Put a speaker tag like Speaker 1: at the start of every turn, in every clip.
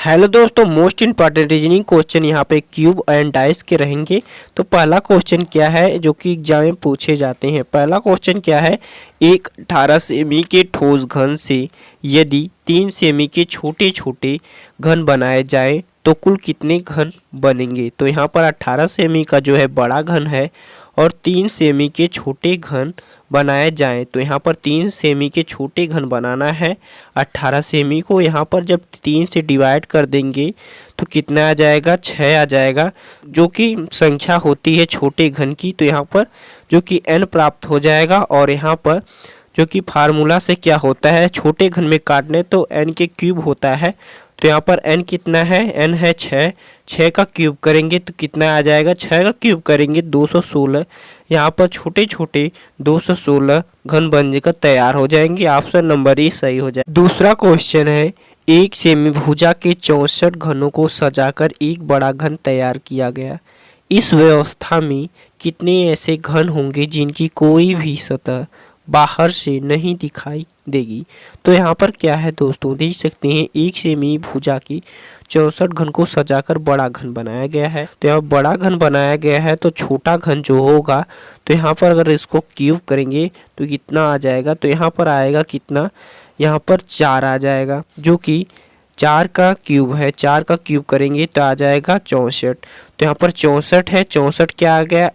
Speaker 1: Hello दोस्तों, most important reasoning question यहाँ पे क्यूब एंड डाइस के रहेंगे। तो पहला क्वेश्चन क्या है जो कि एग्जाम में पूछे जाते हैं। पहला क्वेश्चन क्या है, एक 18 सेमी के ठोस घन से यदि 3 सेमी के छोटे छोटे घन बनाए जाएं तो कुल कितने घन बनेंगे। तो यहाँ पर 18 सेमी का जो है बड़ा घन है और 3 सेमी के छोटे घन बनाए जाएं। तो यहाँ पर 3 सेमी के छोटे घन बनाना है। 18 सेमी को यहाँ पर जब 3 से डिवाइड कर देंगे तो कितना आ जाएगा, 6 आ जाएगा, जो कि संख्या होती है छोटे घन की। तो यहाँ पर जो कि n प्राप्त हो जाएगा और यहाँ पर जो कि फार्मूला से क्या होता है, छोटे घन में काटने तो n के क्यूब होता है। तो यहाँ पर n कितना है, n है 6, 6 का क्यूब करेंगे तो कितना आ जाएगा, 6 का क्यूब करेंगे 216। यहाँ पर छोटे छोटे 216 घन बनकर तैयार हो जाएंगे। ऑप्शन नंबर ए सही हो जाए। दूसरा क्वेश्चन है, एक सेमी भुजा के 64 घनों को सजाकर एक बड़ा घन तैयार किया गया। इस व्यवस्था में कितने ऐसे घन होंगे जिनकी कोई भी सतह बाहर से नहीं दिखाई देगी। तो यहाँ पर क्या है दोस्तों, देख सकते हैं एक सेमी भुजा की 64 घन को सजाकर बड़ा घन बनाया गया है। तो यहाँ बड़ा घन बनाया गया है तो छोटा घन जो होगा, तो यहाँ पर अगर इसको क्यूब करेंगे तो कितना आ जाएगा, तो यहाँ पर आएगा कितना, यहाँ पर 4 आ जाएगा, जो कि 4 का क्यूब है। 4 का क्यूब करेंगे तो आ जाएगा 64। तो यहाँ पर 64 है, 64 क्या आ गया,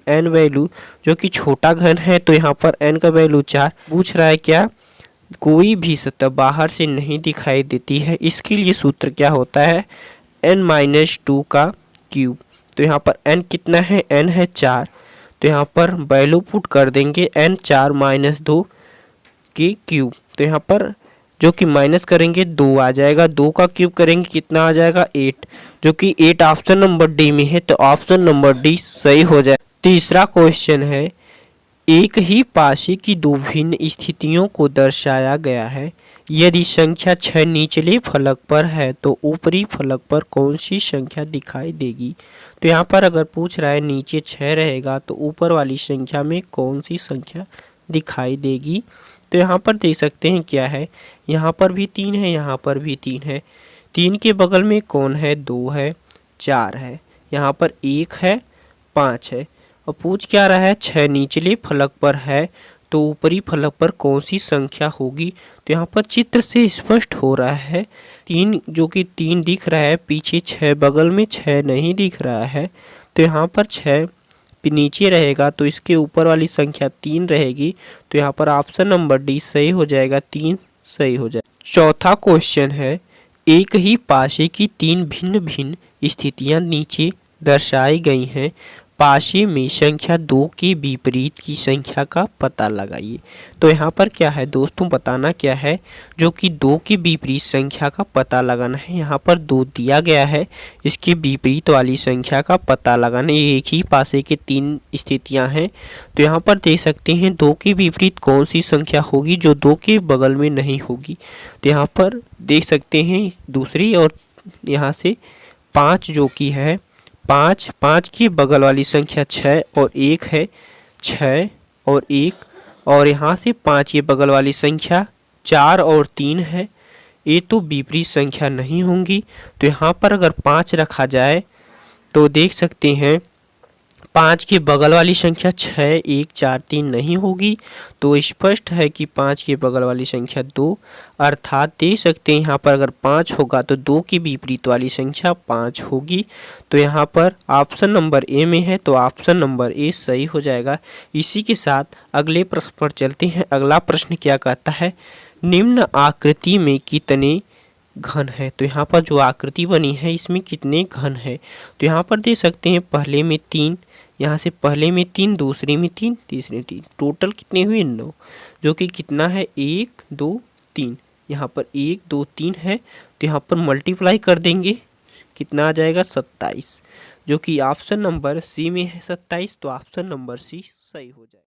Speaker 1: n वैल्यू जो कि छोटा घन है। तो यहाँ पर n का वैल्यू 4 पूछ रहा है, क्या कोई भी सतह बाहर से नहीं दिखाई देती है। इसके लिए सूत्र क्या होता है, n-2 का क्यूब। तो यहाँ पर n कितना है, n है 4। तो यहाँ पर वैल्यू पुट कर देंगे n 4 - 2 के क्यूब। तो यहाँ पर जो कि माइनस करेंगे 2 आ जाएगा, 2 का क्यूब करेंगे कितना आ जाएगा, 8, जो कि 8 ऑप्शन नंबर डी में है। तो ऑप्शन नंबर डी सही हो जाए। तीसरा क्वेश्चन है, एक ही पासे की दो भिन्न स्थितियों को दर्शाया गया है। यदि संख्या 6 निचले फलक पर है तो ऊपरी फलक पर कौन सी संख्या दिखाई देगी। तो यहाँ पर अगर पूछ रहा है नीचे 6 रहेगा तो ऊपर वाली संख्या में कौन सी संख्या दिखाई देगी। तो यहाँ पर देख सकते हैं क्या है, यहाँ पर भी 3 है, यहाँ पर भी 3 है। 3 के बगल में कौन है, 2 है, 4 है, यहाँ पर 1 है, 5 है। और पूछ क्या रहा है, 6 निचले फलक पर है तो ऊपरी फलक पर कौन सी संख्या होगी। तो यहाँ पर चित्र से स्पष्ट हो रहा है 3, जो कि 3 दिख रहा है, पीछे 6, बगल में 6 नहीं दिख रहा है। तो यहाँ पर 6 नीचे रहेगा तो इसके ऊपर वाली संख्या 3 रहेगी। तो यहाँ पर ऑप्शन नंबर डी सही हो जाएगा, 3 सही हो जाएगा। चौथा क्वेश्चन है, एक ही पासे की 3 भिन्न भिन्न स्थितियां नीचे दर्शाई गई हैं। पासे में संख्या 2 के विपरीत की संख्या का पता लगाइए। तो यहाँ पर क्या है दोस्तों, बताना क्या है, जो कि 2 के विपरीत संख्या का पता लगाना है। यहाँ पर 2 दिया गया है, इसके विपरीत वाली संख्या का पता लगाना। ये एक ही पासे के 3 स्थितियाँ हैं। तो यहाँ पर देख सकते हैं 2 के विपरीत कौन सी संख्या होगी जो 2 के बगल में नहीं होगी। तो यहाँ पर देख सकते हैं दूसरी, और यहाँ से 5 जो कि है 5 की बगल वाली संख्या 6 और 1 है, 6 और 1, और यहाँ से 5 के बगल वाली संख्या 4 और 3 है। ये तो विपरीत संख्या नहीं होंगी। तो यहाँ पर अगर 5 रखा जाए तो देख सकते हैं 5 के बगल वाली संख्या 6, 1, 4, 3 नहीं होगी। तो स्पष्ट है कि 5 के बगल वाली संख्या 2, अर्थात देख सकते हैं यहाँ पर अगर 5 होगा तो 2 की विपरीत वाली संख्या 5 होगी। तो यहाँ पर ऑप्शन नंबर ए में है, तो ऑप्शन नंबर ए सही हो जाएगा। इसी के साथ अगले प्रश्न पर चलते हैं। अगला प्रश्न क्या कहता है, निम्न आकृति में कितने घन है। तो यहाँ पर जो आकृति बनी है इसमें कितने घन है। तो यहाँ पर देख सकते हैं पहले में 3, यहाँ से पहले में 3, दूसरे में 3, तीसरे में 3, टोटल कितने हुए 9, जो कि कितना है 1, 2, 3। यहाँ पर 1, 2, 3 है तो यहाँ पर मल्टीप्लाई कर देंगे, कितना आ जाएगा 27, जो कि ऑप्शन नंबर सी में है 27। तो ऑप्शन नंबर सी सही हो जाएगा।